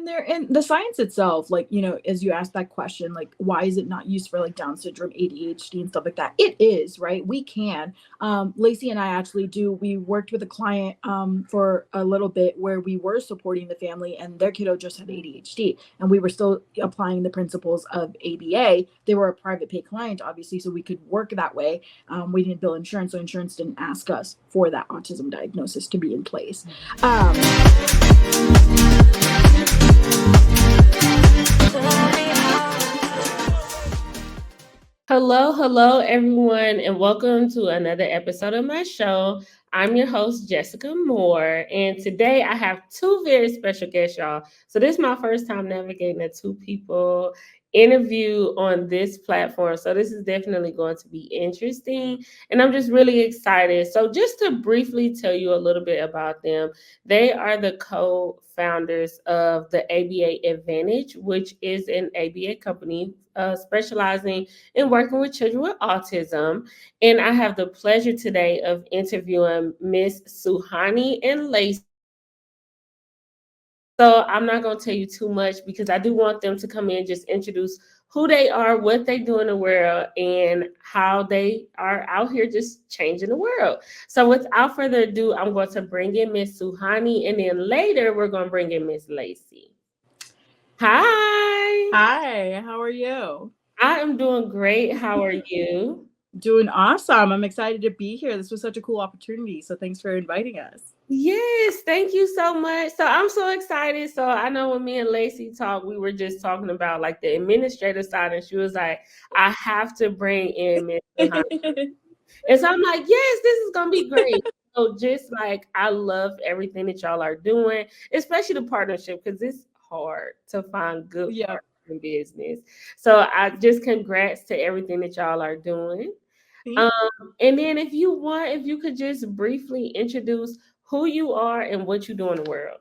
And the science itself, like, as you asked that question, like, why is it not used for like Down syndrome, ADHD, and stuff like that? It is, right? We can. Lacy and I actually we worked with a client for a little bit where we were supporting the family and their kiddo just had ADHD, and we were still applying the principles of ABA. They were a private pay client, obviously, so we could work that way. We didn't bill insurance, so insurance didn't ask us for that autism diagnosis to be in place. Hello, everyone, and welcome to another episode of my show. I'm your host, Jessica Moore, and today I have two very special guests, y'all. So this is my first time navigating a two-people interview on this platform, so this is definitely going to be interesting, and I'm just really excited. So just to briefly tell you a little bit about them, they are the co-founders of the ABA Advantage, which is an ABA company specializing in working with children with autism. And I have the pleasure today of interviewing Miss Suhani and Lacy. So I'm not going to tell you too much because I do want them to come in and just introduce who they are, what they do in the world, and how they are out here just changing the world. So without further ado, I'm going to bring in Miss Suhani, and then later we're going to bring in Miss Lacy. Hi. Hi, how are you? I am doing great. How are you? Doing awesome. I'm excited to be here. This was such a cool opportunity. So thanks for inviting us. Yes, thank you so much. So I'm so excited. So I know when me and Lacy talked, we were just talking about like the administrative side, and she was like, I have to bring in Miss Suhani. And so I'm like, yes, this is gonna be great. So just like I love everything that y'all are doing, especially the partnership, because it's hard to find good partners in business. So I just congrats to everything that y'all are doing. And then if you could just briefly introduce who you are and what you do in the world.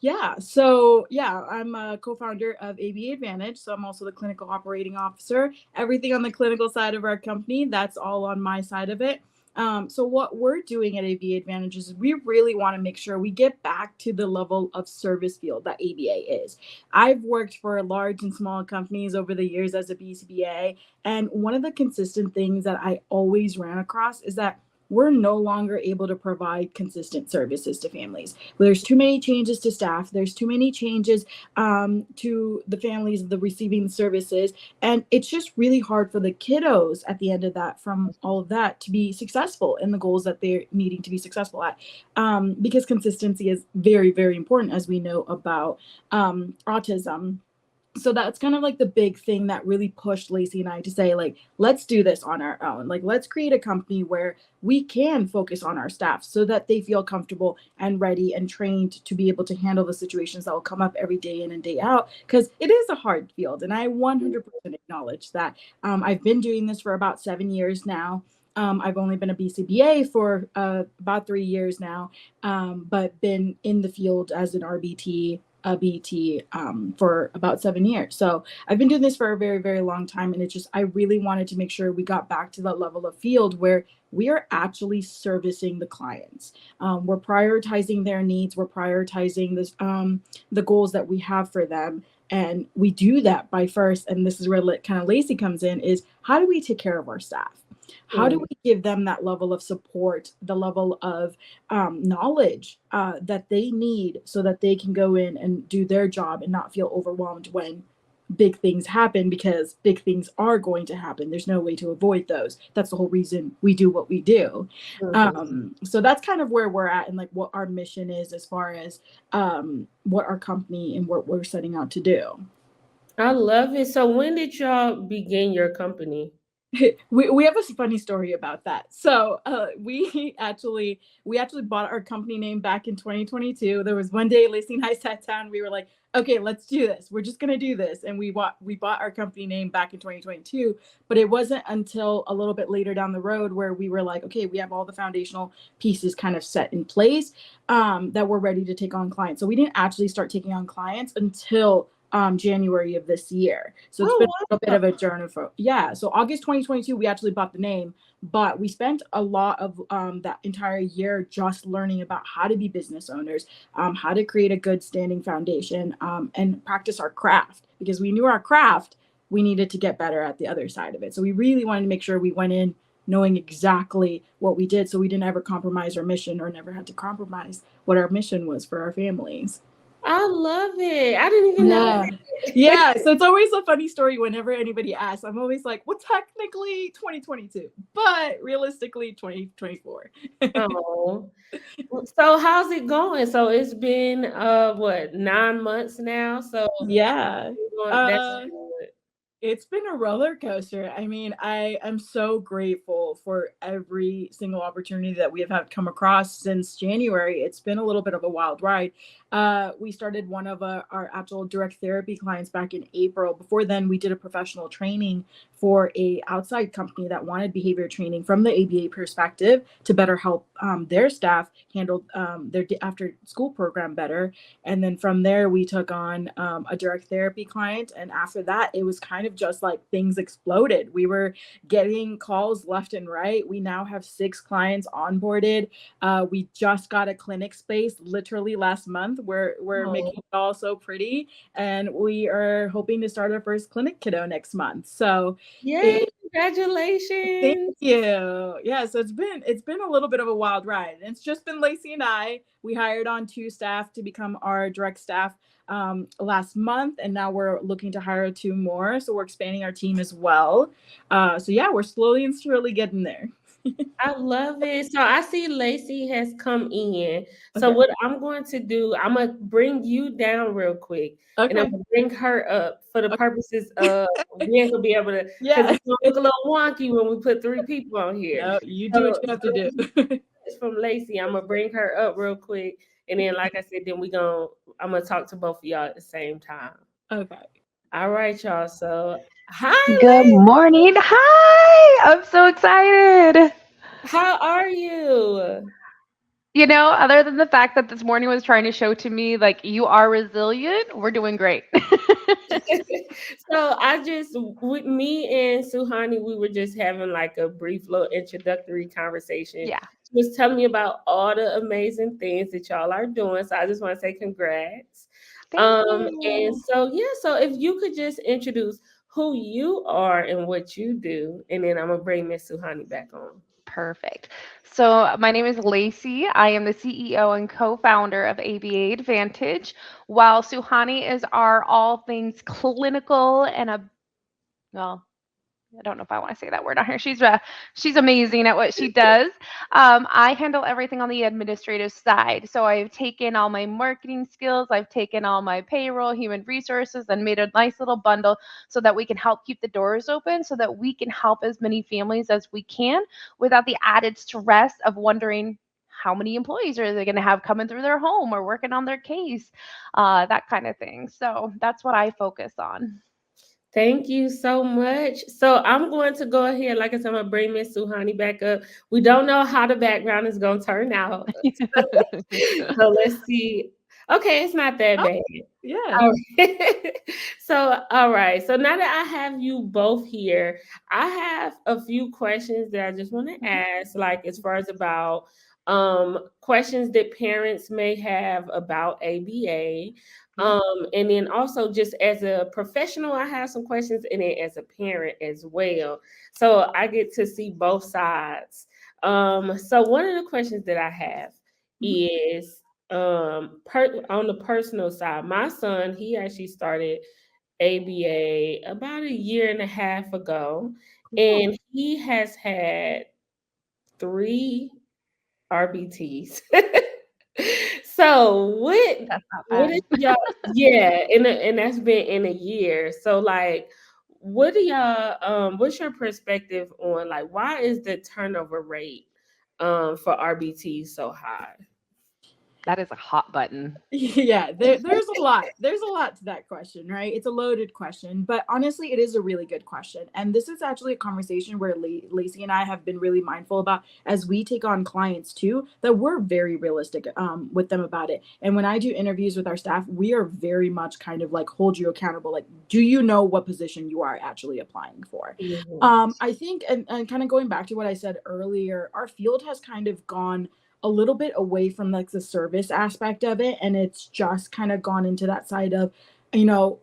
I'm a co-founder of ABA Advantage. So I'm also the clinical operating officer. Everything on the clinical side of our company, that's all on my side of it. So what we're doing at ABA Advantage is we really want to make sure we get back to the level of service field that ABA is. I've worked for large and small companies over the years as a BCBA, and one of the consistent things that I always ran across is that we're no longer able to provide consistent services to families. There's too many changes to staff. There's too many changes to the families the receiving services. And it's just really hard for the kiddos at the end of that, from all of that, to be successful in the goals that they're needing to be successful at. Because consistency is very, very important, as we know about autism. So that's kind of like the big thing that really pushed Lacy and I to say, like, let's do this on our own. Like, let's create a company where we can focus on our staff so that they feel comfortable and ready and trained to be able to handle the situations that will come up every day in and day out, because it is a hard field. And I 100% acknowledge that. I've been doing this for about 7 years now. I've only been a BCBA for about 3 years now, but been in the field as an RBT, a BT for about 7 years. So I've been doing this for a very, very long time. And I really wanted to make sure we got back to that level of field where we are actually servicing the clients. We're prioritizing their needs. We're prioritizing this, the goals that we have for them. And we do that by first, and this is where kind of Lacy comes in, is how do we take care of our staff? How do we give them that level of support, the level of knowledge that they need so that they can go in and do their job and not feel overwhelmed when big things happen, because big things are going to happen. There's no way to avoid those. That's the whole reason we do what we do. So that's kind of where we're at, and like what our mission is as far as what our company and what we're setting out to do. I love it. So when did y'all begin your company? We have a funny story about that. So we actually bought our company name back in 2022. There was one day Lacy and I sat down. We were like, okay, let's do this. We're just gonna do this. And we bought our company name back in 2022. But it wasn't until a little bit later down the road where we were like, okay, we have all the foundational pieces kind of set in place that we're ready to take on clients. So we didn't actually start taking on clients until January of this year. So it's Oh, been a little bit wow. of a journey so August 2022 we actually bought the name, but we spent a lot of that entire year just learning about how to be business owners, how to create a good standing foundation, and practice our craft, because we knew our craft, we needed to get better at the other side of it. So we really wanted to make sure we went in knowing exactly what we did, so we didn't ever compromise our mission or never had to compromise what our mission was for our families. I love it. I didn't even know Yeah. that. Yeah. So it's always a funny story whenever anybody asks. I'm always like, well, technically 2022, but realistically 2024. Oh, so how's it going? So it's been what, 9 months now? So Yeah. that's Uh good. It's been a roller coaster. I mean, I am so grateful for every single opportunity that we have had come across since January. It's been a little bit of a wild ride. We started one of our actual direct therapy clients back in April. Before then, we did a professional training for a outside company that wanted behavior training from the ABA perspective to better help their staff handle their after school program better. And then from there, we took on a direct therapy client. And after that, it was kind of just like things exploded. We were getting calls left and right. We now have 6 clients onboarded. We just got a clinic space literally last month. We're Oh, making it all so pretty. And we are hoping to start our first clinic kiddo next month. So yay, it thank congratulations. you. Yeah, so it's been a little bit of a wild ride. It's just been Lacy and I. We hired on 2 staff to become our direct staff last month, and now we're looking to hire 2 more. So we're expanding our team as well. So yeah, we're slowly and surely getting there. I love it. So I see Lacey has come in. So Okay. what I'm going to do, I'm gonna bring you down real quick, and I'm Okay. gonna bring her up for the purposes of we ain't gonna be able to, because Yeah. it's gonna look a little wonky when we put 3 people on here. No, you So, do what you have to so do. it's from Lacey. I'm gonna bring her up real quick, and then like I said, then I'm gonna talk to both of y'all at the same time. Okay. All right, y'all. So hi, Good Lacey. morning. Hi. I'm so excited. How are you? Other than the fact that this morning was trying to show to me, like, you are resilient, we're doing great. So I just, with me and Suhani, we were just having like a brief little introductory conversation. Yeah. She was telling me about all the amazing things that y'all are doing. So I just want to say congrats. Thank And you. so yeah, so if you could just introduce who you are and what you do, and then I'm gonna bring Miss Suhani back on. Perfect. So, my name is Lacy. I am the CEO and co founder of ABA Advantage, while Suhani is our all things clinical and well, I don't know if I want to say that word on here. She's amazing at what she does. I handle everything on the administrative side. So I've taken all my marketing skills, I've taken all my payroll, human resources, and made a nice little bundle so that we can help keep the doors open, so that we can help as many families as we can without the added stress of wondering how many employees are they going to have coming through their home or working on their case, that kind of thing. So that's what I focus on. Thank you so much. So I'm going to go ahead, like I said, I'm gonna bring Miss Suhani back up. We don't know how the background is gonna turn out. So let's see. Okay, it's not that Oh, bad. yeah. All right. So, all right. So now that I have you both here, I have a few questions that I just want to Mhm. ask, like as far as about questions that parents may have about ABA. Yeah. And then also just as a professional, I have some questions, and then as a parent as well. So I get to see both sides. So one of the questions that I have Mhm. is on the personal side. My son, he actually started ABA about a year and a half ago, Cool. and he has had 3 RBTs. So That's not what is bad. y'all, yeah, and that's been in a year. So like what do y'all what's your perspective on like why is the turnover rate for RBT so high? That is a hot button. Yeah, there's a lot. There's a lot to that question, right? It's a loaded question, but honestly, it is a really good question. And this is actually a conversation where Lacy and I have been really mindful about as we take on clients too, that we're very realistic with them about it. And when I do interviews with our staff, we are very much kind of like hold you accountable. Like, do you know what position you are actually applying for? I think, and kind of going back to what I said earlier, our field has kind of gone a little bit away from like the service aspect of it, and it's just kind of gone into that side of,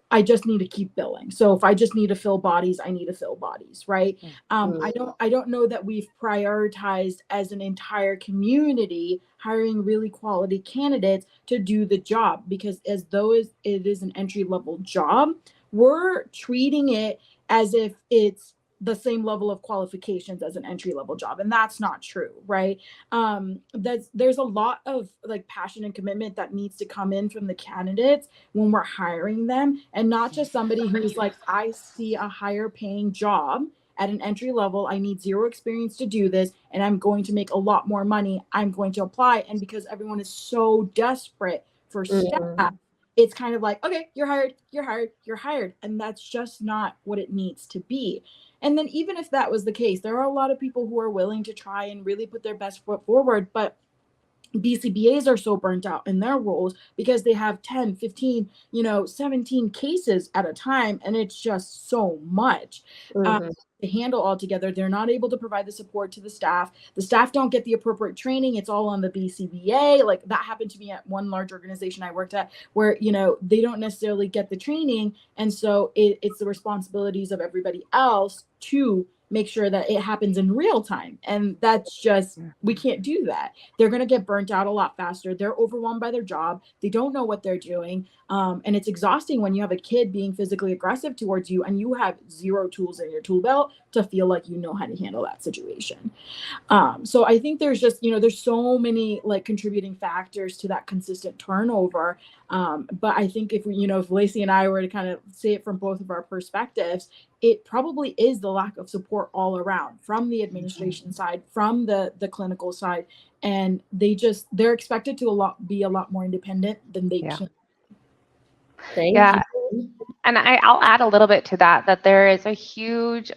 I just need to keep billing. So if I just need to fill bodies, I need to fill bodies, right? I don't know that we've prioritized as an entire community hiring really quality candidates to do the job, because as though it is an entry level job, we're treating it as if it's the same level of qualifications as an entry level job, and that's not true, right? There's a lot of like passion and commitment that needs to come in from the candidates when we're hiring them, and not just somebody who's like, I see a higher paying job at an entry level, I need zero experience to do this, and I'm going to make a lot more money, I'm going to apply. And because everyone is so desperate for staff, it's kind of like, okay, you're hired, you're hired, you're hired. And that's just not what it needs to be. And then even if that was the case, there are a lot of people who are willing to try and really put their best foot forward, but BCBAs are so burnt out in their roles because they have 10, 15, 17 cases at a time. And it's just so much to handle all together. They're not able to provide the support to the staff. The staff don't get the appropriate training. It's all on the BCBA. Like that happened to me at one large organization I worked at where, they don't necessarily get the training. And so it's the responsibilities of everybody else to make sure that it happens in real time. And that's just, we can't do that. They're going to get burnt out a lot faster. They're overwhelmed by their job. They don't know what they're doing. And it's exhausting when you have a kid being physically aggressive towards you and you have zero tools in your tool belt to feel like you know how to handle that situation. So I think there's just, there's so many like contributing factors to that consistent turnover. But I think if if Lacy and I were to kind of say it from both of our perspectives, it probably is the lack of support all around from the administration side, from the clinical side. And they're expected to be a lot more independent than they can. Thank you. And I'll add a little bit to that there is a huge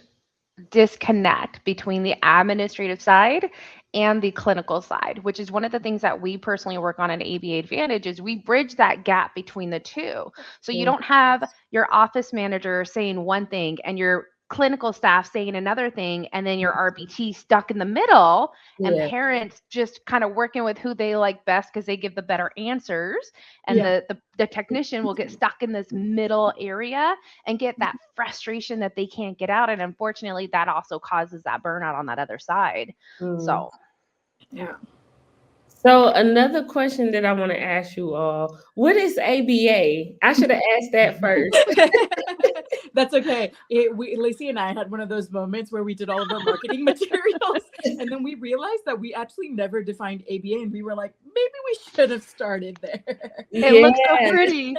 disconnect between the administrative side and the clinical side, which is one of the things that we personally work on at ABA Advantage is we bridge that gap between the two. So you don't have your office manager saying one thing and your clinical staff saying another thing, and then your RBT stuck in the middle, and parents just kind of working with who they like best because they give the better answers, and the technician will get stuck in this middle area and get that frustration that they can't get out, and unfortunately that also causes that burnout on that other side. So another question that I want to ask you all, what is ABA? I should have asked that first. That's okay. Lacy and I had one of those moments where we did all of our marketing materials, and then we realized that we actually never defined ABA, and we were like, maybe we should have started there. It looks so pretty.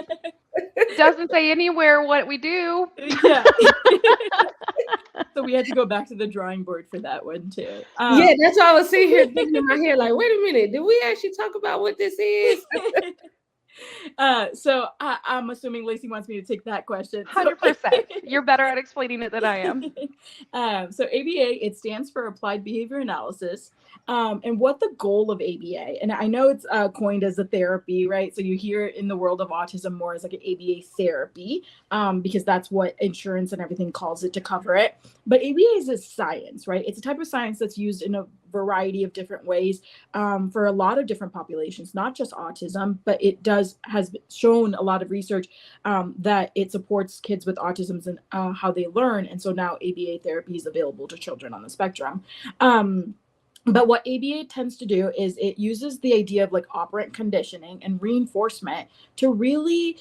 Doesn't say anywhere what we do. Yeah. So we had to go back to the drawing board for that one too. That's why I was sitting here thinking in my head, like, wait a minute, did we actually talk about what this is? So I'm assuming Lacy wants me to take that question. 100%. You're better at explaining it than I am. So ABA, it stands for Applied Behavior Analysis. And what the goal of ABA, and I know it's coined as a therapy, right? So you hear it in the world of autism more as like an ABA therapy, because that's what insurance and everything calls it to cover it. But ABA is a science, right? It's a type of science that's used in a variety of different ways for a lot of different populations, not just autism, but it has shown a lot of research that it supports kids with autism and how they learn. And so now ABA therapy is available to children on the spectrum. But what ABA tends to do is it uses the idea of like operant conditioning and reinforcement to really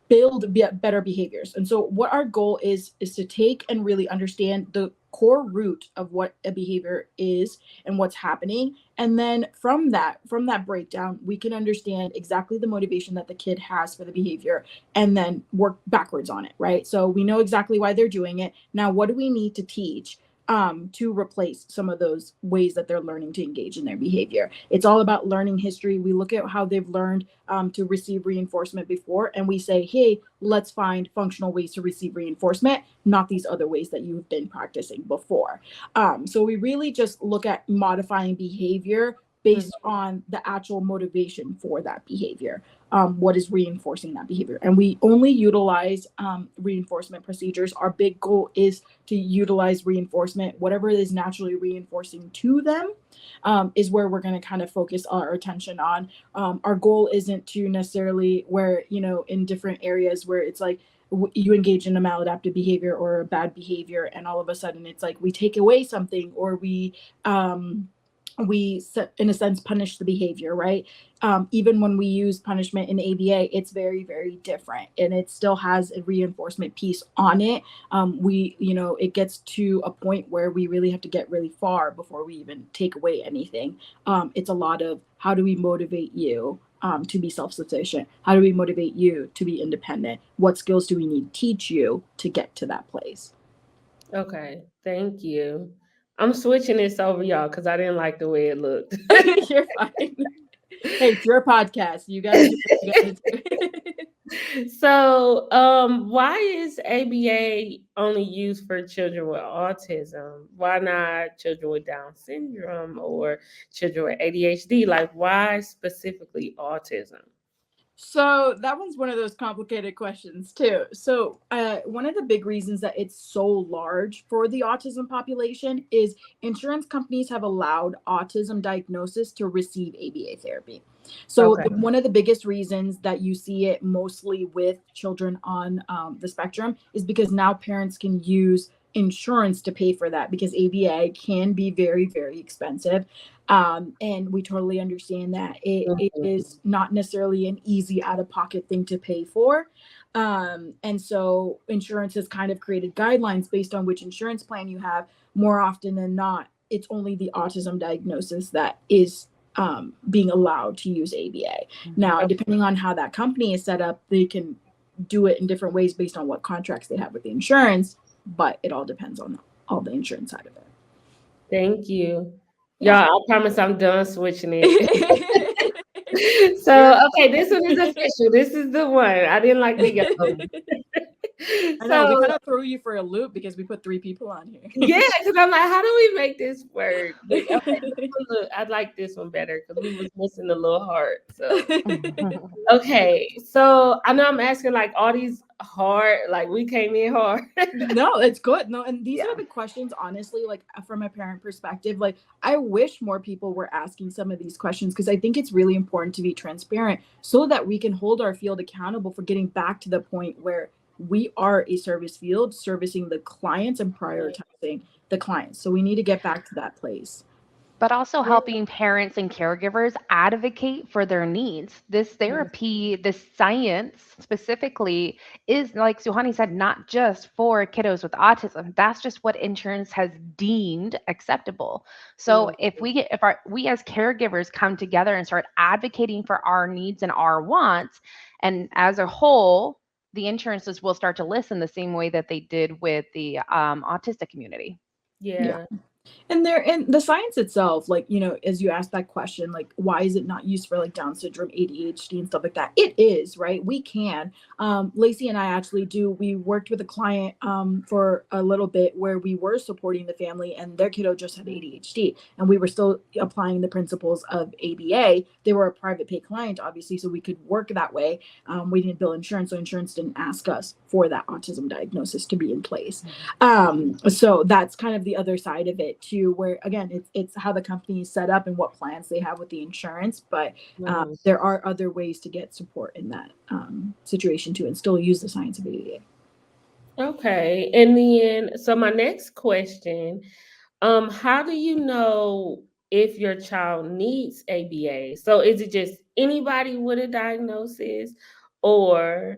build better behaviors. And so what our goal is to take and really understand the core root of what a behavior is and what's happening. And then from that breakdown, we can understand exactly the motivation that the kid has for the behavior and then work backwards on it, right? So we know exactly why they're doing it. Now, what do we need to teach to replace some of those ways that they're learning to engage in their behavior. It's all about learning history. We look at how they've learned to receive reinforcement before, and we say, hey, let's find functional ways to receive reinforcement, not these other ways that you've been practicing before. So we really just look at modifying behavior based on the actual motivation for that behavior. What is reinforcing that behavior? And we only utilize reinforcement procedures. Our big goal is to utilize reinforcement, whatever is naturally reinforcing to them, is where we're going to kind of focus our attention on. Our goal isn't to necessarily where, in different areas where it's like you engage in a maladaptive behavior or a bad behavior, and all of a sudden it's like we take away something, or we in a sense punish the behavior, right? Even when we use punishment in ABA, it's very, very different, and it still has a reinforcement piece on it. It gets to a point where we really have to get really far before we even take away anything. It's a lot of, how do we motivate you to be self-sufficient? How do we motivate you to be independent? What skills do we need to teach you to get to that place? Okay, thank you. I'm switching this over, y'all, because I didn't like the way it looked. You're fine. Hey, it's your podcast. You gotta do what you gotta do. So, why is ABA only used for children with autism? Why not children with Down syndrome or children with ADHD? Like, why specifically autism? So that one's one of those complicated questions too. So one of the big reasons that it's so large for the autism population is insurance companies have allowed autism diagnosis to receive ABA therapy. So one of the biggest reasons that you see it mostly with children on the spectrum is because now parents can use insurance to pay for that, because ABA can be very, very expensive. And we totally understand that it is not necessarily an easy out-of-pocket thing to pay for. And so insurance has kind of created guidelines based on which insurance plan you have. More often than not, it's only the autism diagnosis that is being allowed to use ABA. Now, depending on how that company is set up, they can do it in different ways based on what contracts they have with the insurance, but it all depends on all the insurance side of it. Thank you. Y'all, I promise I'm done switching it. So, okay, this one is official. This is the one. I didn't like the yellow. I know, we kind of threw you for a loop because we put 3 people on here. Yeah, because I'm like, how do we make this work? But, okay, look, I like this one better because we was missing the little heart. So, okay, so I know I'm asking like all these hard, like we came in hard. No, it's good. No, and these are the questions, honestly, like from a parent perspective, like I wish more people were asking some of these questions, because I think it's really important to be transparent so that we can hold our field accountable for getting back to the point where we are a service field servicing the clients and prioritizing the clients. So we need to get back to that place. But also helping parents and caregivers advocate for their needs. This therapy, this science specifically, is, like Suhani said, not just for kiddos with autism. That's just what insurance has deemed acceptable. So if we as caregivers come together and start advocating for our needs and our wants, and as a whole, the insurances will start to listen the same way that they did with the autistic community. Yeah. And the science itself, like, as you asked that question, like, why is it not used for like Down syndrome, ADHD and stuff like that? It is, right? We can. Lacy and I actually we worked with a client for a little bit where we were supporting the family, and their kiddo just had ADHD, and we were still applying the principles of ABA. They were a private pay client, obviously, so we could work that way. We didn't bill insurance, so insurance didn't ask us for that autism diagnosis to be in place. So that's kind of the other side of it too, where again, it's how the company is set up and what plans they have with the insurance, but there are other ways to get support in that situation too, and still use the science of ABA. Okay, and then so my next question, how do you know if your child needs ABA? So is it just anybody with a diagnosis, or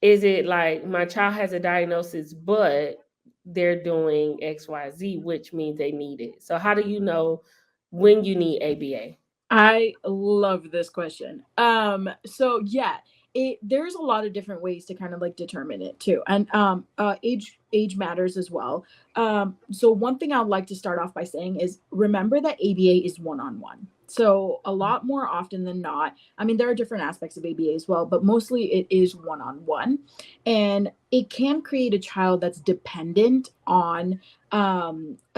is it like my child has a diagnosis, but they're doing XYZ, which means they need it? So how do you know when you need ABA? I love this question. So yeah, there's a lot of different ways to kind of like determine it too, and age matters as well. So one thing I'd like to start off by saying is remember that ABA is one-on-one. So a lot more often than not, I mean, there are different aspects of ABA as well, but mostly it is one-on-one, and it can create a child that's dependent on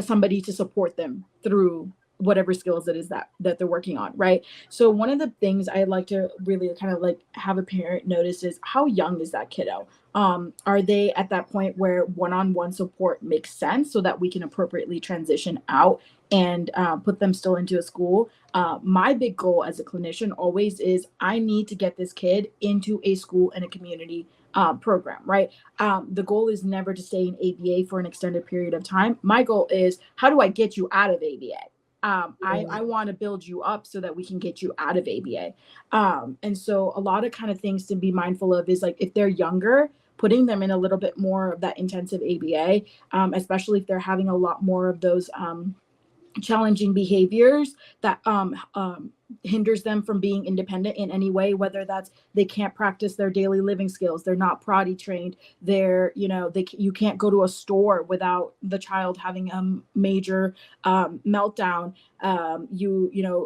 somebody to support them through whatever skills it is that they're working on, right? So one of the things I like to really kind of like have a parent notice is how young is that kiddo? Are they at that point where one-on-one support makes sense so that we can appropriately transition out and put them still into a school? My big goal as a clinician always is I need to get this kid into a school and a community program, right? The goal is never to stay in ABA for an extended period of time. My goal is how do I get you out of ABA? I want to build you up so that we can get you out of ABA. And so a lot of kind of things to be mindful of is like if they're younger, putting them in a little bit more of that intensive ABA, especially if they're having a lot more of those challenging behaviors that hinders them from being independent in any way, whether that's they can't practice their daily living skills, they're not potty trained, they're, you can't go to a store without the child having a major meltdown.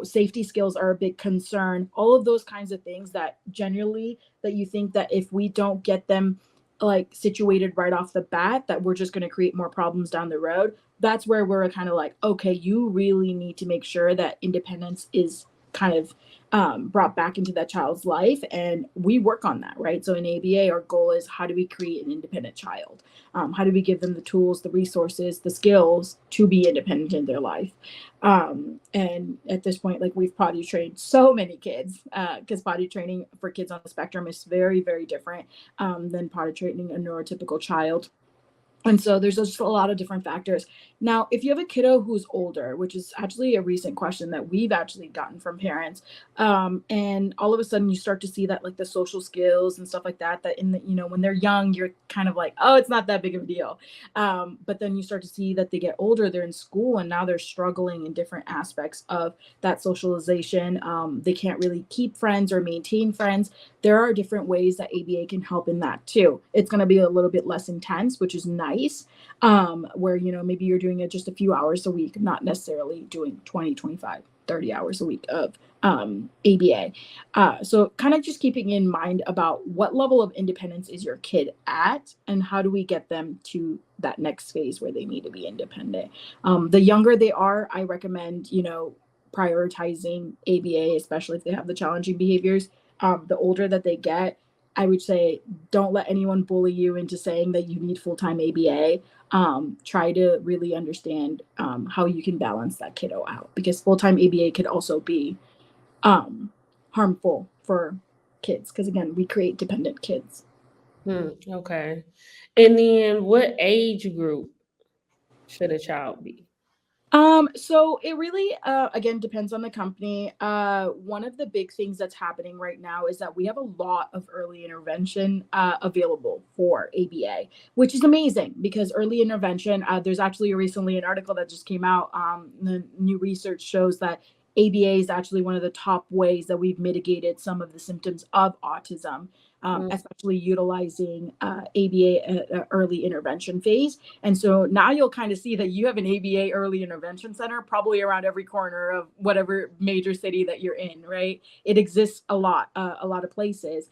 Safety skills are a big concern. All of those kinds of things that generally that you think that if we don't get them like situated right off the bat, that we're just going to create more problems down the road. That's where we're kind of like, okay, you really need to make sure that independence is kind of brought back into that child's life. And we work on that, right? So in ABA, our goal is how do we create an independent child? How do we give them the tools, the resources, the skills to be independent in their life? And at this point, like we've potty trained so many kids because potty training for kids on the spectrum is very, very different than potty training a neurotypical child. And so there's just a lot of different factors. Now, if you have a kiddo who's older, which is actually a recent question that we've actually gotten from parents, and all of a sudden you start to see that like the social skills and stuff like that, that in the, when they're young, you're kind of like, oh, it's not that big of a deal. But then you start to see that they get older, they're in school, and now they're struggling in different aspects of that socialization. They can't really keep friends or maintain friends. There are different ways that ABA can help in that too. It's going to be a little bit less intense, which is nice, where, maybe you're doing it just a few hours a week, not necessarily doing 20, 25, 30 hours a week of ABA. So kind of just keeping in mind about what level of independence is your kid at and how do we get them to that next phase where they need to be independent. The younger they are, I recommend, prioritizing ABA, especially if they have the challenging behaviors. The older that they get, I would say don't let anyone bully you into saying that you need full-time ABA. Try to really understand how you can balance that kiddo out, because full-time ABA could also be harmful for kids because, again, we create dependent kids. Okay. And then what age group should a child be? So it really, again, depends on the company. One of the big things that's happening right now is that we have a lot of early intervention available for ABA, which is amazing because early intervention, there's actually recently an article that just came out. The new research shows that ABA is actually one of the top ways that we've mitigated some of the symptoms of autism, especially utilizing ABA early intervention phase. And so now you'll kind of see that you have an ABA early intervention center probably around every corner of whatever major city that you're in, right? It exists a lot of places.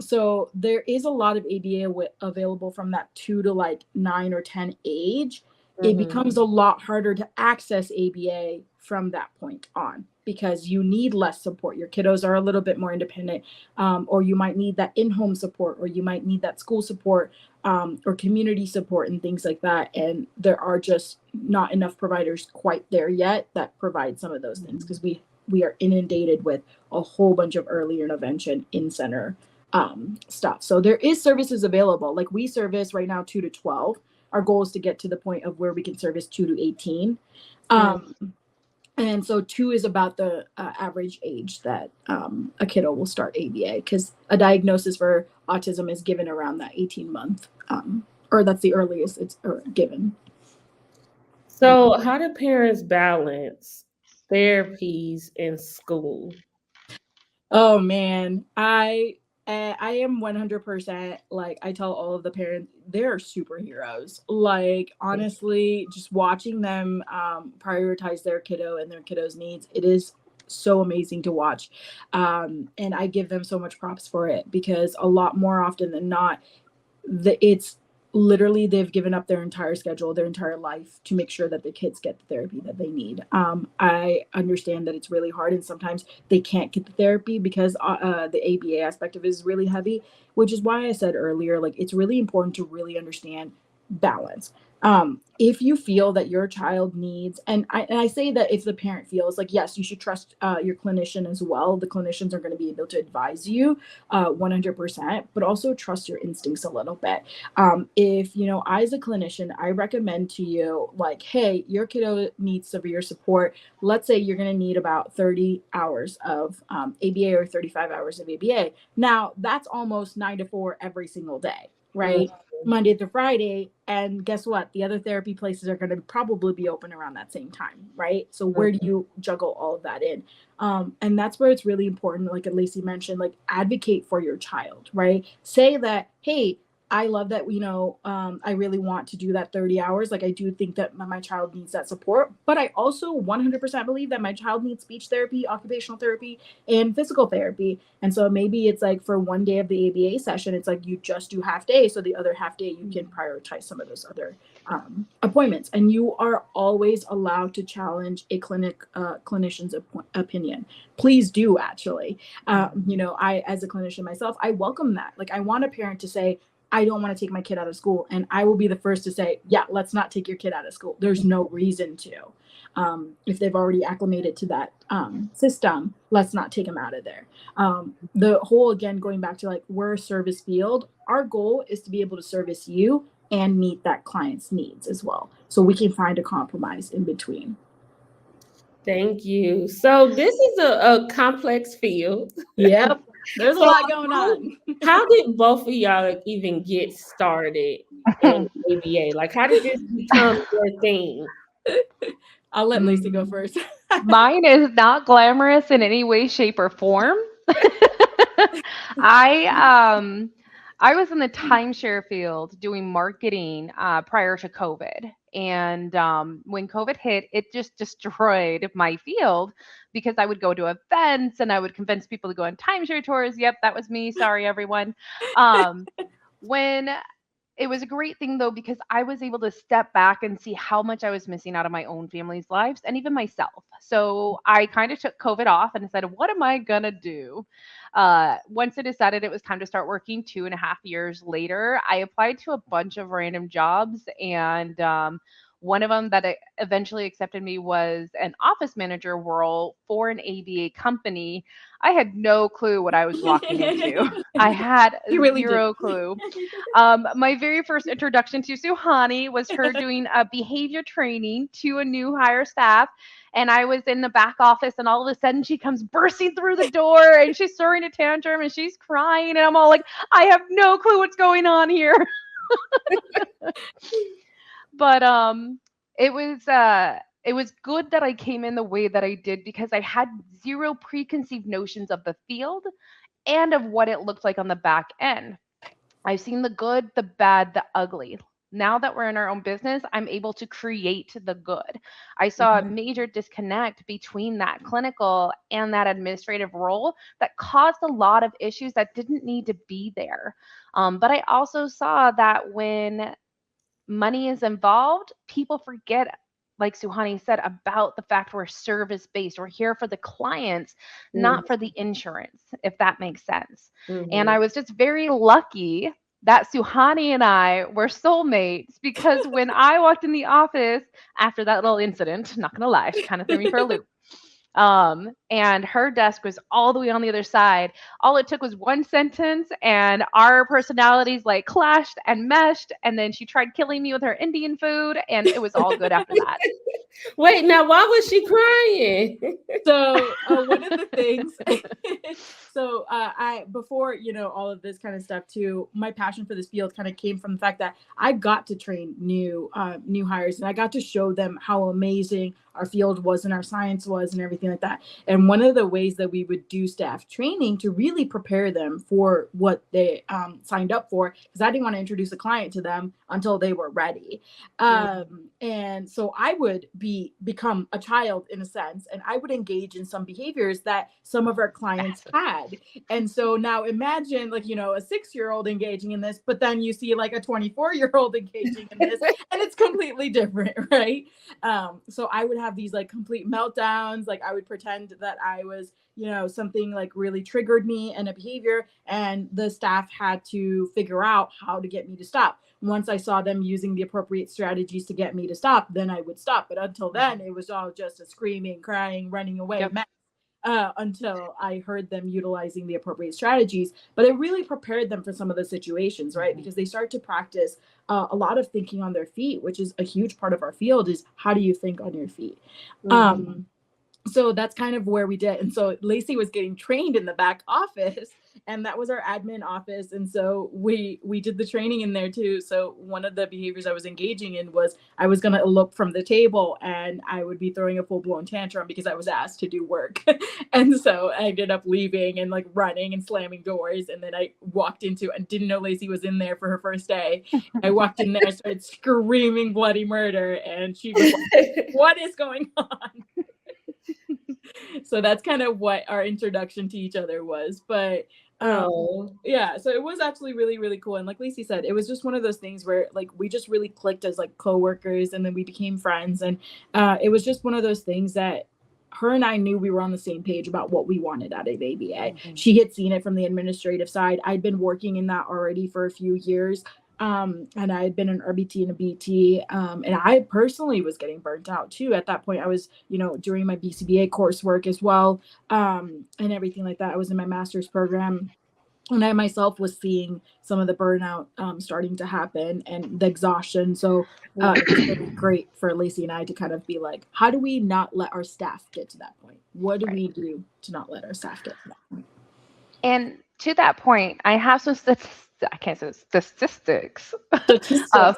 So there is a lot of ABA available from that 2 to like 9 or 10 age. It becomes a lot harder to access ABA from that point on because you need less support. Your kiddos are a little bit more independent, or you might need that in-home support, or you might need that school support, or community support and things like that. And there are just not enough providers quite there yet that provide some of those things because we are inundated with a whole bunch of early intervention in-center stuff. So there is services available. Like we service right now 2 to 12. Our goal is to get to the point of where we can service 2 to 18. And so 2 is about the average age that a kiddo will start ABA, because a diagnosis for autism is given around that 18-month, or that's the earliest it's given. So how do parents balance therapies in school? Oh man, I I am 100%, like, I tell all of the parents, they're superheroes. Like, honestly, just watching them prioritize their kiddo and their kiddo's needs, it is so amazing to watch. And I give them so much props for it, because a lot more often than not, it's literally they've given up their entire schedule, their entire life, to make sure that the kids get the therapy that they need. I understand that it's really hard, and sometimes they can't get the therapy because the ABA aspect of it is really heavy, which is why I said earlier, like, it's really important to really understand balance. If you feel that your child needs, and I say that if the parent feels, like, yes, you should trust your clinician as well. The clinicians are going to be able to advise you 100%, but also trust your instincts a little bit. If, I, as a clinician, I recommend to you, like, hey, your kiddo needs severe support. Let's say you're going to need about 30 hours of ABA or 35 hours of ABA. Now, that's almost 9 to 4 every single day, right? Monday through Friday. And guess what? The other therapy places are going to probably be open around that same time, right? So where do you juggle all of that in? And that's where it's really important, like Lacy mentioned, like, advocate for your child, right? Say that, hey, I love that, I really want to do that 30 hours. Like, I do think that my child needs that support, but I also 100% believe that my child needs speech therapy, occupational therapy, and physical therapy. And so maybe it's like, for one day of the ABA session, it's like you just do half day. So the other half day, you can prioritize some of those other appointments. And you are always allowed to challenge a clinician's opinion. Please do, actually. I, as a clinician myself, I welcome that. Like, I want a parent to say, I don't want to take my kid out of school. And I will be the first to say, yeah, let's not take your kid out of school. There's no reason to. If they've already acclimated to that system, let's not take them out of there. The whole, again, going back to, like, we're a service field. Our goal is to be able to service you and meet that client's needs as well. So we can find a compromise in between. Thank you. So this is a complex field. Yep. There's a lot going on. How did both of y'all even get started in ABA? Like, how did this become your thing? I'll let Lacy go first. Mine is not glamorous in any way, shape, or form. I was in the timeshare field doing marketing prior to COVID. And when COVID hit, it just destroyed my field, because I would go to events and I would convince people to go on timeshare tours. Yep, that was me. Sorry, everyone. When it was a great thing, though, because I was able to step back and see how much I was missing out of my own family's lives and even myself. So I kind of took COVID off and said, what am I going to do? Once I decided it was time to start working 2.5 years later, I applied to a bunch of random jobs. And one of them that eventually accepted me was an office manager role for an ABA company. I had no clue what I was walking into. I had zero clue. My very first introduction to Suhani was her doing a behavior training to a new hire staff. And I was in the back office, and all of a sudden she comes bursting through the door, and she's throwing a tantrum and she's crying. And I'm all like, I have no clue what's going on here. But it was good that I came in the way that I did, because I had zero preconceived notions of the field and of what it looked like on the back end. I've seen the good, the bad, the ugly. Now that we're in our own business, I'm able to create the good. I saw a major disconnect between that clinical and that administrative role that caused a lot of issues that didn't need to be there. But I also saw that when money is involved, people forget, like Suhani said, about the fact we're service-based. We're here for the clients, not for the insurance, if that makes sense. And I was just very lucky that Suhani and I were soulmates, because when I walked in the office after that little incident, not gonna lie, she kind of threw me for a loop. And her desk was all the way on the other side. All it took was one sentence, and our personalities like clashed and meshed. And then she tried killing me with her Indian food, and it was all good after that. Wait, now why was she crying? So one of the things, so I, before, all of this kind of stuff too, my passion for this field kind of came from the fact that I got to train new hires, and I got to show them how amazing our field was and our science was and everything like that. And one of the ways that we would do staff training to really prepare them for what they signed up for, because I didn't want to introduce a client to them until they were ready. And so I would become a child in a sense, and I would engage in some behaviors that some of our clients had. And so now imagine like, you know, a 6-year-old engaging in this, but then you see like a 24-year-old engaging in this, and it's completely different, right? So I would have these like complete meltdowns. Like I would pretend that I was, you know, something like really triggered me and a behavior, and the staff had to figure out how to get me to stop. Once I saw them using the appropriate strategies to get me to stop, then I would stop. But until then, it was all just a screaming, crying, running away mess. Until I heard them utilizing the appropriate strategies. But it really prepared them for some of the situations, right? Because they start to practice a lot of thinking on their feet, which is a huge part of our field, is how do you think on your feet? So that's kind of where we did. And so Lacy was getting trained in the back office, and that was our admin office. And so we did the training in there too. So one of the behaviors I was engaging in was I was going to elope from the table, and I would be throwing a full-blown tantrum because I was asked to do work. And so I ended up leaving and like running and slamming doors. And then I walked into and didn't know Lacy was in there for her first day. I walked in there, started screaming bloody murder, and she was like, what is going on? So that's kind of what our introduction to each other was. But yeah, so it was actually really, really cool. And like Lacy said, it was just one of those things where like we just really clicked as like coworkers, and then we became friends. And it was just one of those things that her and I knew we were on the same page about what we wanted out of ABA. She had seen it from the administrative side. I'd been working in that already for a few years. And I had been an RBT and a BT, and I personally was getting burnt out too. At that point, I was, you know, doing my BCBA coursework as well, and everything like that. I was in my master's program, and I myself was seeing some of the burnout starting to happen and the exhaustion. So it was really great for Lacy and I to kind of be like, how do we not let our staff get to that point? What do we do to not let our staff get to that point? And to that point, I have some statistics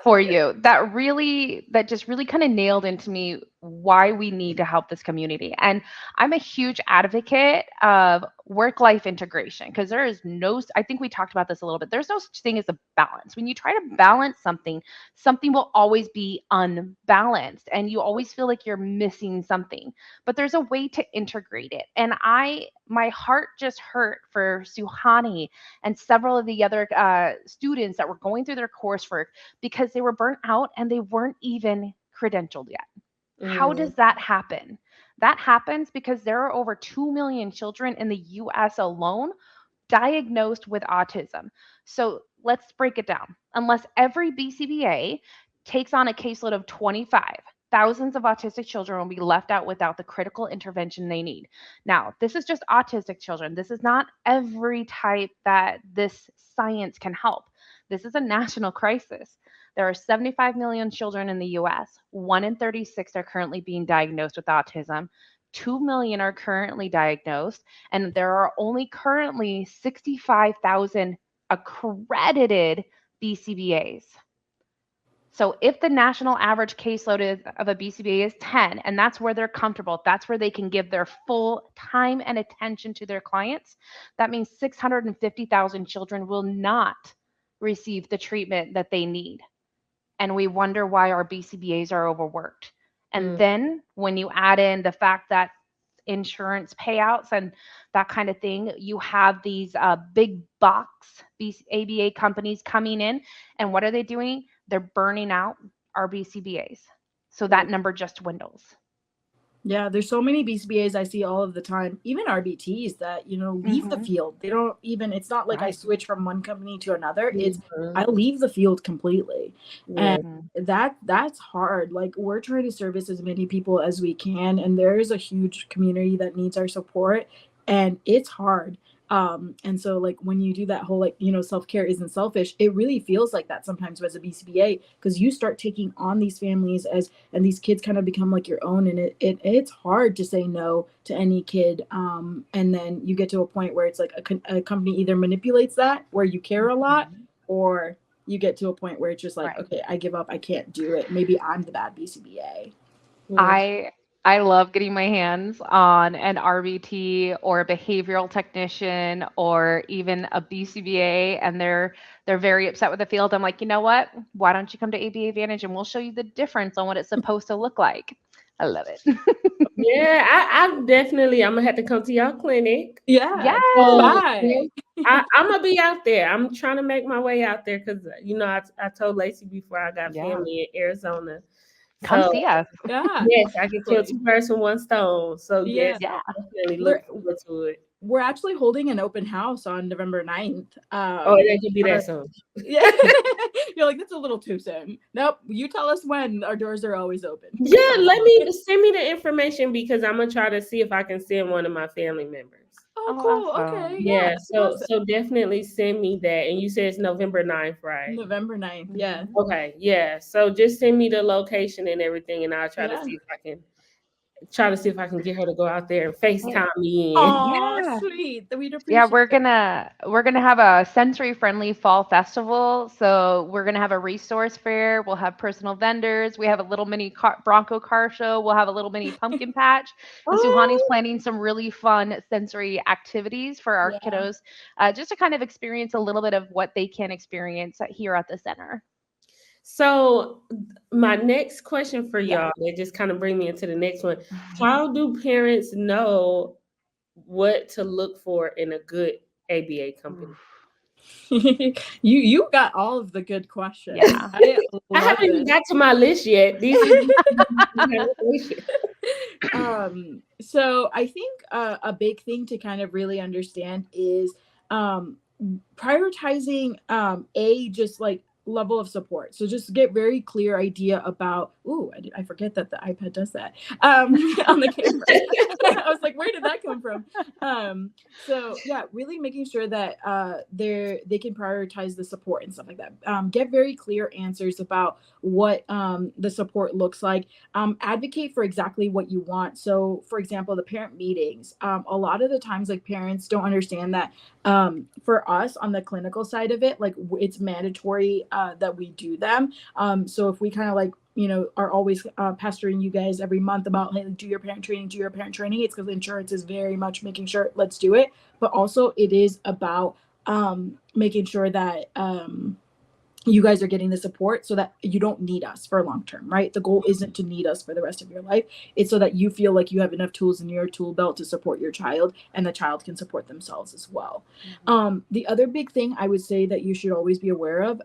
for you that just really kind of nailed into me why we need to help this community. And I'm a huge advocate of work-life integration, because I think we talked about this a little bit. There's no such thing as a balance. When you try to balance something will always be unbalanced, and you always feel like you're missing something. But there's a way to integrate it. And my heart just hurt for Suhani and several of the other students that were going through their coursework because they were burnt out and they weren't even credentialed yet. How does that happen? That happens because there are over 2 million children in the US alone diagnosed with autism. So let's break it down. Unless every BCBA takes on a caseload of 25, thousands of autistic children will be left out without the critical intervention they need. Now, this is just autistic children. This is not every type that this science can help. This is a national crisis. There are 75 million children in the US. 1 in 36 are currently being diagnosed with autism. 2 million are currently diagnosed, and there are only currently 65,000 accredited BCBAs. So if the national average caseload of a BCBA is 10, and that's where they're comfortable, that's where they can give their full time and attention to their clients, that means 650,000 children will not receive the treatment that they need. And we wonder why our BCBAs are overworked. And then when you add in the fact that insurance payouts and that kind of thing, you have these big box ABA companies coming in. And what are they doing? They're burning out our BCBAs. So that number just dwindles. Yeah, there's so many BCBAs I see all of the time, even RBTs that, you know, leave the field. They don't even, it's not like I switch from one company to another. It's I leave the field completely. And that's hard. Like we're trying to service as many people as we can. And there is a huge community that needs our support, and it's hard. And so like when you do that whole, like, you know, self-care isn't selfish, it really feels like that sometimes as a BCBA, because you start taking on these families and these kids kind of become like your own, and it's hard to say no to any kid. And then you get to a point where it's like a company either manipulates that where you care a lot, or you get to a point where it's just like, okay, I give up. I can't do it. Maybe I'm the bad BCBA. I I love getting my hands on an RBT or a behavioral technician or even a BCBA, and they're very upset with the field. I'm like, you know what? Why don't you come to ABA Advantage and we'll show you the difference on what it's supposed to look like. I love it. Yeah, I definitely I'm gonna have to come to your clinic. Yeah. So Yes. Bye. I'm gonna be out there. I'm trying to make my way out there because I told Lacy before I got Yeah. family in Arizona. Come So see us. Yeah. yes, I can kill two birds with one stone. So yes, Yeah. Yeah. I definitely We're look forward to it. we're actually holding an open house on November 9th. Oh, it could be Our- that soon. yeah. You're like, that's a little too soon. Nope. You tell us when. Our doors are always open. Yeah, send me the information because I'm gonna try to see if I can send one of my family members. Oh, Oh, cool. awesome. Okay. Yeah, so Awesome. definitely send me that. And you said it's November 9th, right? November 9th. Yeah. Mhm. Okay, yeah. So just send me the location and everything, and I'll try to Yeah. see if I can get her to go out there and FaceTime me in. Oh, Yeah. sweet. We'd appreciate Yeah, it. we're gonna have a sensory friendly fall festival. So we're gonna have a resource fair. We'll have personal vendors. We have a little mini Bronco car show. We'll have a little mini pumpkin patch. And Suhani's Oh, planning some really fun sensory activities for our Yeah. kiddos, just to kind of experience a little bit of what they can experience here at the center. so my next question for Yeah. y'all, they just kind of bring me into the next one. How do parents know what to look for in a good ABA company? You got all of the good questions. Yeah. I I love haven't even this. got to my list yet. These is So I think a big thing to kind of really understand is prioritizing just like level of support. So just get very clear idea about. Ooh, I forget that the iPad does that on the camera. I was like, where did that come from? So yeah, really making sure that they can prioritize the support and stuff like that. Get very clear answers about what the support looks like. Advocate for exactly what you want. So for example, the parent meetings, a lot of the times like parents don't understand that for us on the clinical side of it, like it's mandatory that we do them. So if we kind of like are always pestering you guys every month about, hey, do your parent training, it's because insurance is very much making sure let's do it, but also it is about making sure that you guys are getting the support so that you don't need us for long term, right? The goal isn't to need us for the rest of your life. It's so that you feel like you have enough tools in your tool belt to support your child and the child can support themselves as well. The other big thing I would say that you should always be aware of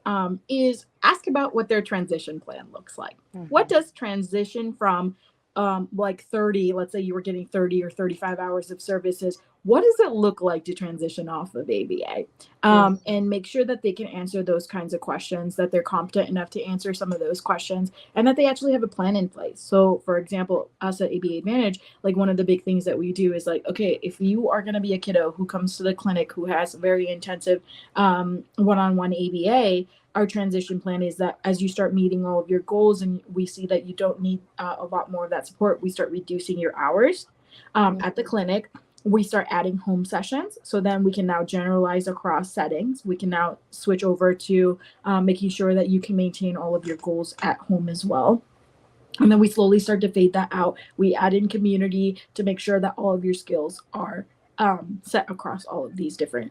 is ask about what their transition plan looks like. What does transition from like 30, let's say you were getting 30 or 35 hours of services, what does it look like to transition off of ABA? And make sure that they can answer those kinds of questions, that they're competent enough to answer some of those questions, and that they actually have a plan in place. So for example, us at ABA Advantage, like one of the big things that we do is like, okay, if you are going to be a kiddo who comes to the clinic who has a very intensive one-on-one ABA, our transition plan is that as you start meeting all of your goals and we see that you don't need a lot more of that support, we start reducing your hours at the clinic. We start adding home sessions. So then we can now generalize across settings. We can now switch over to making sure that you can maintain all of your goals at home as well. And then we slowly start to fade that out. We add in community to make sure that all of your skills are set across all of these different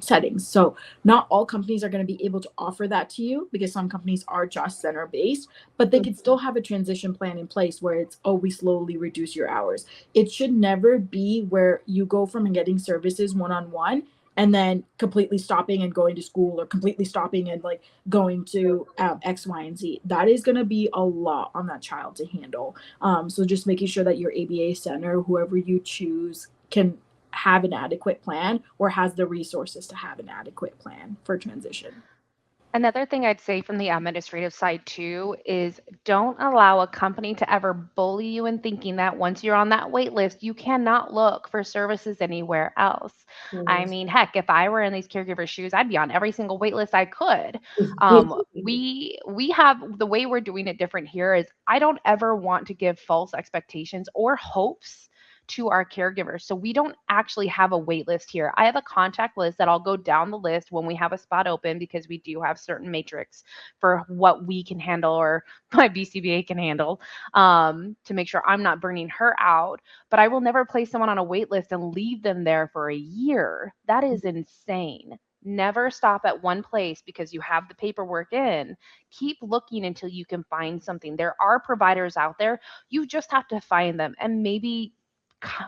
settings. So not all companies are going to be able to offer that to you because some companies are just center based, but they could still have a transition plan in place where it's, oh, we slowly reduce your hours. It should never be where you go from getting services one-on-one and then completely stopping and going to school or completely stopping and like going to X, Y, and Z. That is going to be a lot on that child to handle. So just making sure that your ABA center, whoever you choose, can have an adequate plan or has the resources to have an adequate plan for transition. Another thing I'd say from the administrative side too is don't allow a company to ever bully you in thinking that once you're on that wait list, you cannot look for services anywhere else. I mean, heck, if I were in these caregiver shoes, I'd be on every single wait list I could. We have the way we're doing it different here is I don't ever want to give false expectations or hopes to our caregivers. So we don't actually have a wait list here. I have a contact list that I'll go down the list when we have a spot open, because we do have certain matrix for what we can handle or my BCBA can handle, to make sure I'm not burning her out. But I will never place someone on a wait list and leave them there for a year. That is insane. Never stop at one place because you have the paperwork in. Keep looking until you can find something. There are providers out there. You just have to find them and maybe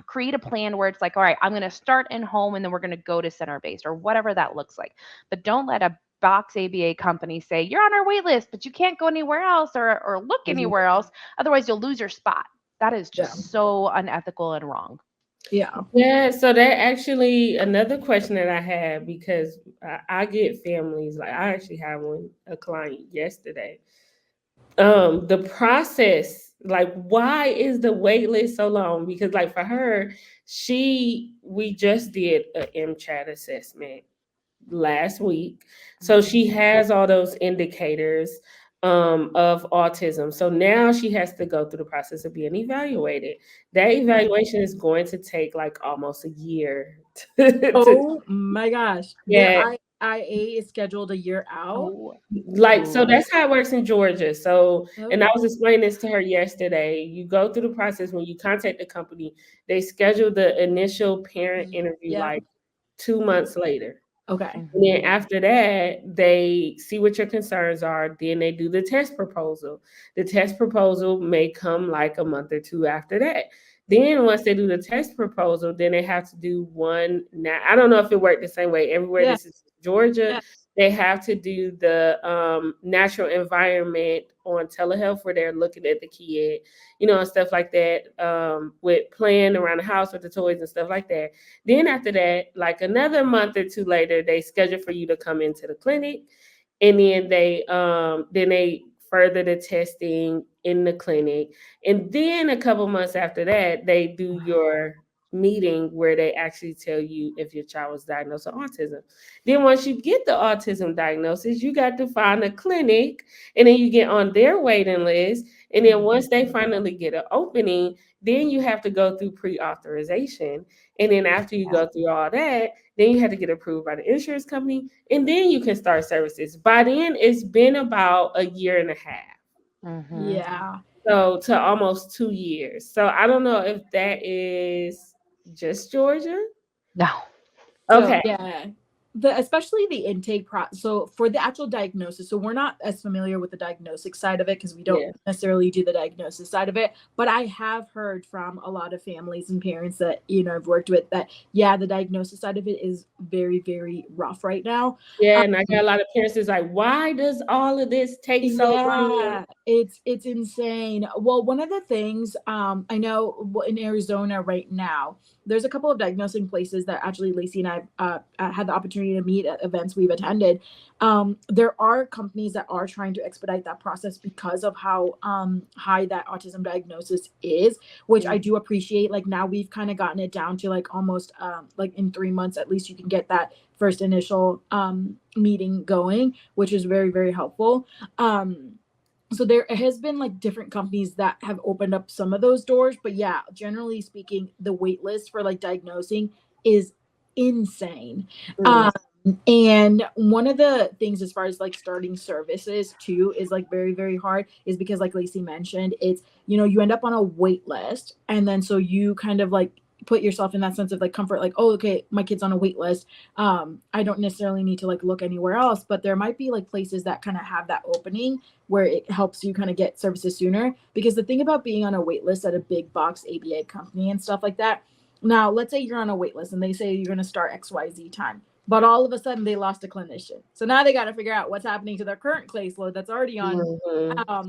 create a plan where it's like, all right, I'm going to start in home and then we're going to go to center based or whatever that looks like. But don't let a box ABA company say you're on our wait list, but you can't go anywhere else or look anywhere else. Otherwise, you'll lose your spot. That is just so unethical and wrong. Yeah, so that actually another question that I had, because I get families, like I actually had a client yesterday. The process, like, why is the wait list so long? Because like for her, we just did an MCHAT assessment last week. So she has all those indicators of autism. So now she has to go through the process of being evaluated. That evaluation is going to take like almost a year. Oh my gosh. Yeah. Their IA is scheduled a year out. Like, so that's how it works in Georgia. So, and I Okay. was explaining this to her yesterday. You go through the process when you contact the company, they schedule the initial parent interview like 2 months later. Okay. And then after that, they see what your concerns are. Then they do the test proposal. The test proposal may come like a month or two after that. Then once they do the test proposal, then they have to do one. Now, I don't know if it worked the same way everywhere. Yeah. This is Georgia. Yeah. They have to do the natural environment on telehealth where they're looking at the kid, and stuff like that, with playing around the house with the toys and stuff like that. Then after that, like another month or two later, they schedule for you to come into the clinic, and then they further the testing in the clinic, and then a couple months after that, they do your meeting where they actually tell you if your child was diagnosed with autism. Then once you get the autism diagnosis, you got to find a clinic, and then you get on their waiting list. And then once they finally get an opening, then you have to go through pre-authorization. And then after you go through all that, then you have to get approved by the insurance company, and then you can start services. By then, it's been about a year and a half. Yeah. So to almost 2 years. So I don't know if that is just Georgia. No. Okay. Yeah. Especially the intake process. So for the actual diagnosis, so we're not as familiar with the diagnostic side of it because we don't necessarily do the diagnosis side of it. But I have heard from a lot of families and parents that, I've worked with that, the diagnosis side of it is very, very rough right now. Yeah, and I got a lot of parents that's like, why does all of this take so long? It's insane. Well, one of the things I know in Arizona right now, there's a couple of diagnosing places that actually Lacy and I had the opportunity to meet at events we've attended. There are companies that are trying to expedite that process because of how high that autism diagnosis is, which I do appreciate. Like now we've kind of gotten it down to like almost like in 3 months, at least you can get that first initial meeting going, which is very, very helpful. So there has been like different companies that have opened up some of those doors, but generally speaking, the wait list for like diagnosing is insane. And one of the things as far as like starting services too is like very, very hard is because like Lacy mentioned, it's, you end up on a wait list, and then so you kind of like put yourself in that sense of like comfort, like, oh, okay, my kid's on a wait list. I don't necessarily need to like look anywhere else, but there might be like places that kind of have that opening where it helps you kind of get services sooner. Because the thing about being on a wait list at a big box ABA company and stuff like that, now let's say you're on a wait list and they say you're going to start XYZ time, but all of a sudden they lost a clinician. So now they got to figure out what's happening to their current caseload that's already on.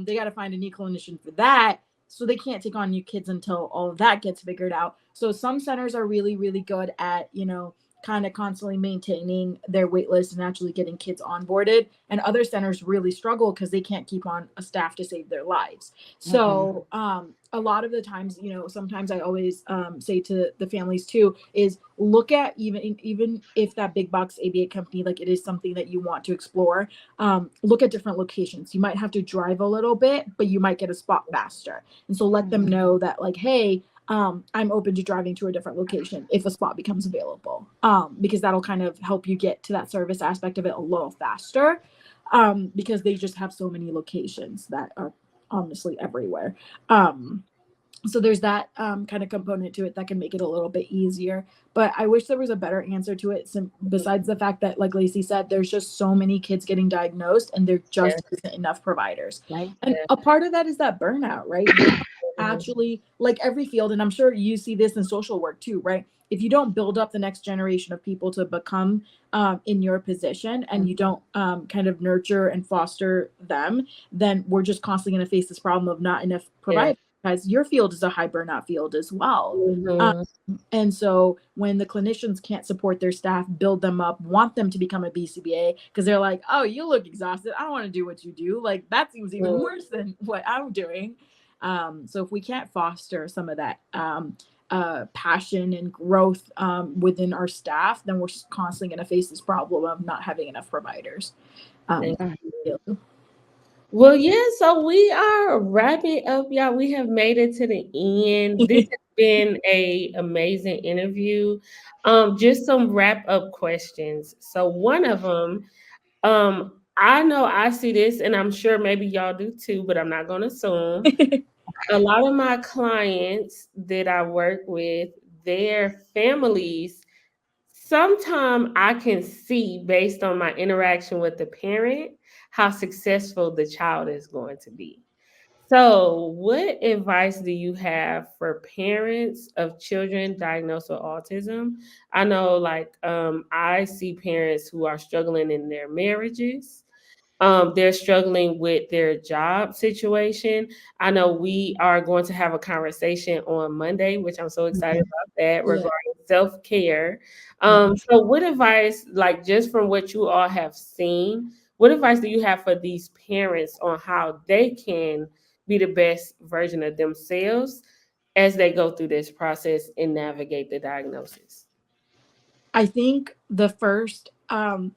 They got to find a new clinician for that. So they can't take on new kids until all of that gets figured out. So some centers are really, really good at, kind of constantly maintaining their wait list and actually getting kids onboarded. And other centers really struggle because they can't keep on a staff to save their lives. So a lot of the times, sometimes I always say to the families too, is look at even if that big box ABA company, like it is something that you want to explore, look at different locations. You might have to drive a little bit, but you might get a spot faster. And so let them know that like, hey, I'm open to driving to a different location if a spot becomes available, because that'll kind of help you get to that service aspect of it a little faster, because they just have so many locations that are honestly everywhere. So there's that kind of component to it that can make it a little bit easier. But I wish there was a better answer to it. Besides the fact that, like Lacy said, there's just so many kids getting diagnosed, and there just isn't enough providers. Right. And a part of that is that burnout, right? Actually, like every field, and I'm sure you see this in social work too, right? If you don't build up the next generation of people to become in your position, and you don't kind of nurture and foster them, then we're just constantly going to face this problem of not enough providers. Because your field is a high burnout field as well. And so when the clinicians can't support their staff, build them up, want them to become a BCBA, because they're like, oh, you look exhausted, I don't want to do what you do. Like, that seems even worse than what I'm doing. So if we can't foster some of that passion and growth within our staff, then we're constantly going to face this problem of not having enough providers. Well, yeah, so we are wrapping up, y'all. We have made it to the end. This has been a amazing interview. Just some wrap up questions. So one of them, I know I see this, and I'm sure maybe y'all do too, but I'm not going to assume. A lot of my clients that I work with, their families, sometimes I can see based on my interaction with the parent how successful the child is going to be. So, what advice do you have for parents of children diagnosed with autism? I know, like, I see parents who are struggling in their marriages. They're struggling with their job situation. I know we are going to have a conversation on Monday, which I'm so excited about that, regarding self-care. So what advice, like just from what you all have seen, what advice do you have for these parents on how they can be the best version of themselves as they go through this process and navigate the diagnosis? I think the first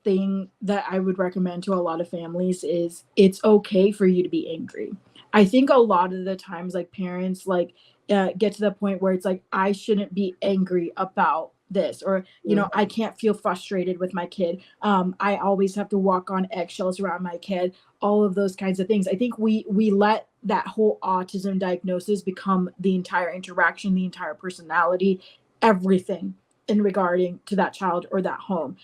thing that I would recommend to a lot of families is it's okay for you to be angry. I think a lot of the times, like parents, like get to the point where it's like, I shouldn't be angry about this, or you know, I can't feel frustrated with my kid. I always have to walk on eggshells around my kid. All of those kinds of things. I think we let that whole autism diagnosis become the entire interaction, the entire personality, everything in regarding to that child or that home.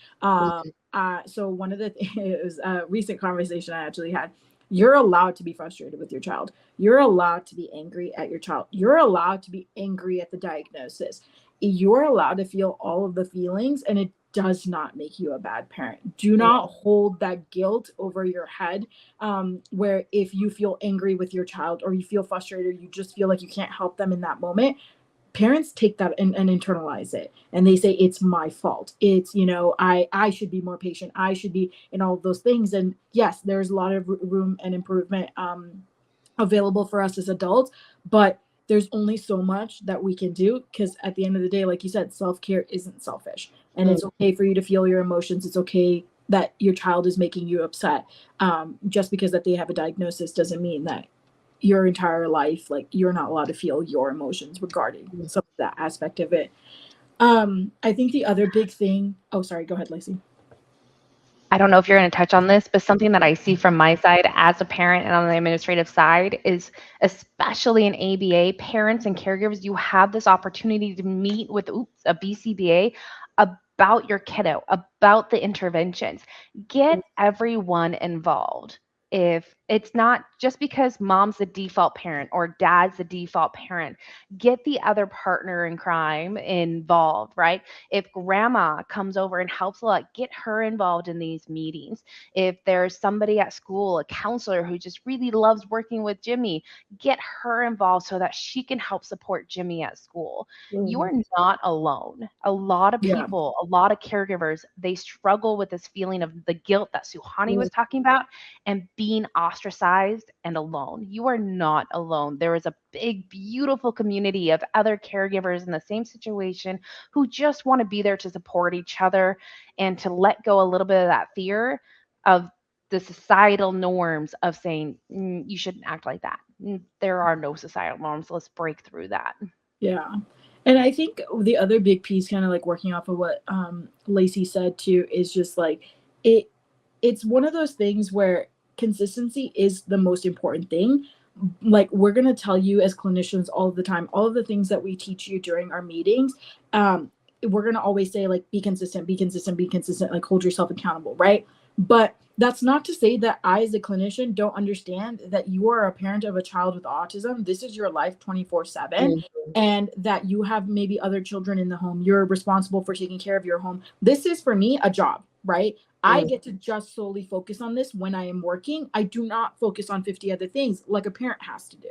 So one of the things, it was a recent conversation I actually had. You're allowed to be frustrated with your child. You're allowed to be angry at your child. You're allowed to be angry at the diagnosis. You're allowed to feel all of the feelings, and it does not make you a bad parent. Do not hold that guilt over your head, where if you feel angry with your child, or you feel frustrated, or you just feel like you can't help them in that moment, parents take that and internalize it, and they say it's my fault. It's, you know, I should be more patient, I should be, in all of those things. And yes, there's a lot of room and improvement available for us as adults, but there's only so much that we can do, because at the end of the day, like you said, self-care isn't selfish, and it's okay for you to feel your emotions. It's okay that your child is making you upset. Just because that they have a diagnosis doesn't mean that your entire life, like, you're not allowed to feel your emotions regarding some of that aspect of it. I think the other big thing, oh, sorry, go ahead, Lacy. I don't know if you're going to touch on this, but something that I see from my side as a parent and on the administrative side is, especially in ABA, parents and caregivers, you have this opportunity to meet with a BCBA about your kiddo, about the interventions. Get everyone involved. If it's not just because mom's the default parent or dad's the default parent, get the other partner in crime involved, right? If grandma comes over and helps a lot, get her involved in these meetings. If there's somebody at school, a counselor who just really loves working with Jimmy, get her involved so that she can help support Jimmy at school. You are not alone. A lot of people, a lot of caregivers, they struggle with this feeling of the guilt that Suhani was talking about, and being ostracized and alone. You are not alone. There is a big, beautiful community of other caregivers in the same situation who just want to be there to support each other and to let go a little bit of that fear of the societal norms of saying, you shouldn't act like that. There are no societal norms. Let's break through that. Yeah. And I think the other big piece, kind of like working off of what Lacy said too, is just like it it's one of those things where consistency is the most important thing. Like, we're going to tell you as clinicians all of the time, all of the things that we teach you during our meetings. We're going to always say, like, be consistent, be consistent, be consistent, like, hold yourself accountable, right? But that's not to say that I, as a clinician, don't understand that you are a parent of a child with autism. This is your life 24/7, and that you have maybe other children in the home. You're responsible for taking care of your home. This is, for me, a job, right? I get to just solely focus on this when I am working. I do not focus on 50 other things like a parent has to do.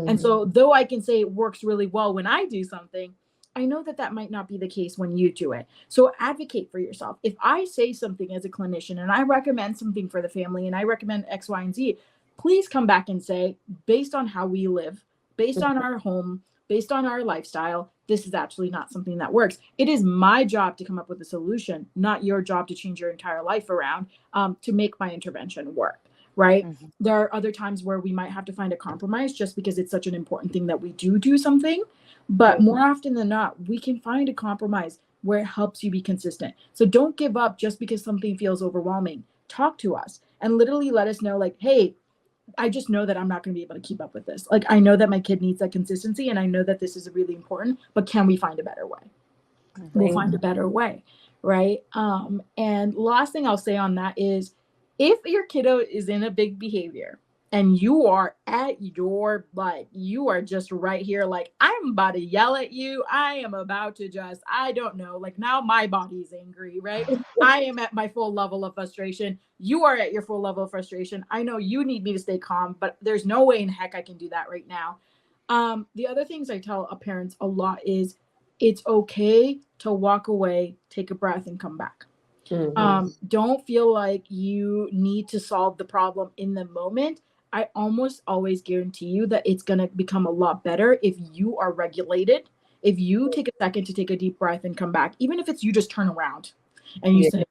And so, though I can say it works really well when I do something, I know that that might not be the case when you do it. So advocate for yourself. If I say something as a clinician and I recommend something for the family and I recommend X, Y, and Z, please come back and say, based on how we live, based on our home, based on our lifestyle, this is actually not something that works. It is my job to come up with a solution, not your job to change your entire life around to make my intervention work, right? There are other times where we might have to find a compromise just because it's such an important thing that we do something. But more often than not, we can find a compromise where it helps you be consistent. So don't give up just because something feels overwhelming. Talk to us and literally let us know, like, hey, I just know that I'm not going to be able to keep up with this. Like, I know that my kid needs that consistency and I know that this is really important, but can we find a better way? We'll find a better way, right? And last thing I'll say on that is, if your kiddo is in a big behavior and you are at your butt, you are just right here, like, I'm about to yell at you. I am about to just, I don't know, like, now my body's angry, right? I am at my full level of frustration. You are at your full level of frustration. I know you need me to stay calm, but there's no way in heck I can do that right now. The other things I tell parents a lot is, it's okay to walk away, take a breath, and come back. Don't feel like you need to solve the problem in the moment. I almost always guarantee you that it's going to become a lot better if you are regulated, if you take a second to take a deep breath and come back, even if it's you just turn around and you say,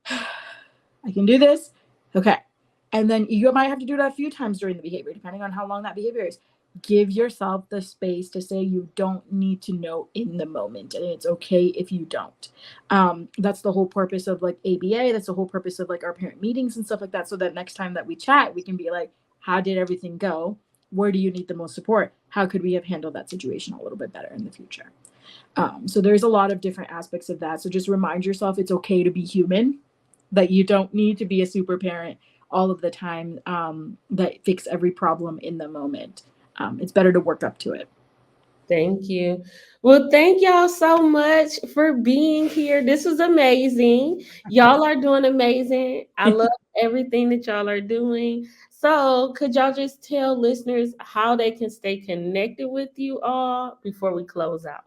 I can do this. Okay. And then you might have to do that a few times during the behavior, depending on how long that behavior is. Give yourself the space to say you don't need to know in the moment, and it's okay if you don't. That's the whole purpose of, like, ABA. That's the whole purpose of, like, our parent meetings and stuff like that, so that next time that we chat, we can be like, how did everything go? Where do you need the most support? How could we have handled that situation a little bit better in the future? So there's a lot of different aspects of that. So just remind yourself it's okay to be human, that you don't need to be a super parent all of the time, that fix every problem in the moment. It's better to work up to it. Thank you. Well, thank y'all so much for being here. This was amazing. Y'all are doing amazing. I love everything that y'all are doing. So could y'all just tell listeners how they can stay connected with you all before we close out?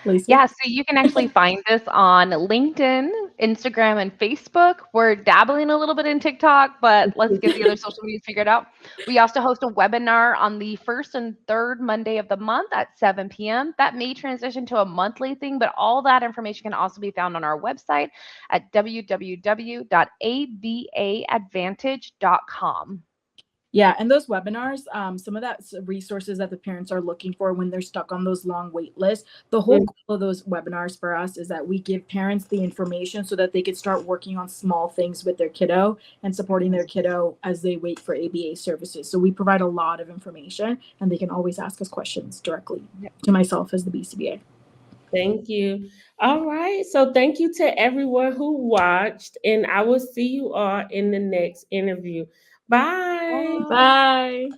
Lacy? Yeah, so you can actually find us on LinkedIn, Instagram, and Facebook. We're dabbling a little bit in TikTok, but let's get the other social media figured out. We also host a webinar on the first and third Monday of the month at 7 p.m. That may transition to a monthly thing, but all that information can also be found on our website at www.abaadvantage.com. Yeah, and those webinars, some of that's resources that the parents are looking for when they're stuck on those long wait lists. The whole goal of those webinars for us is that we give parents the information so that they could start working on small things with their kiddo and supporting their kiddo as they wait for ABA services. So we provide a lot of information, and they can always ask us questions directly to myself as the BCBA. Thank you. All right. So thank you to everyone who watched, and I will see you all in the next interview. Bye. Bye.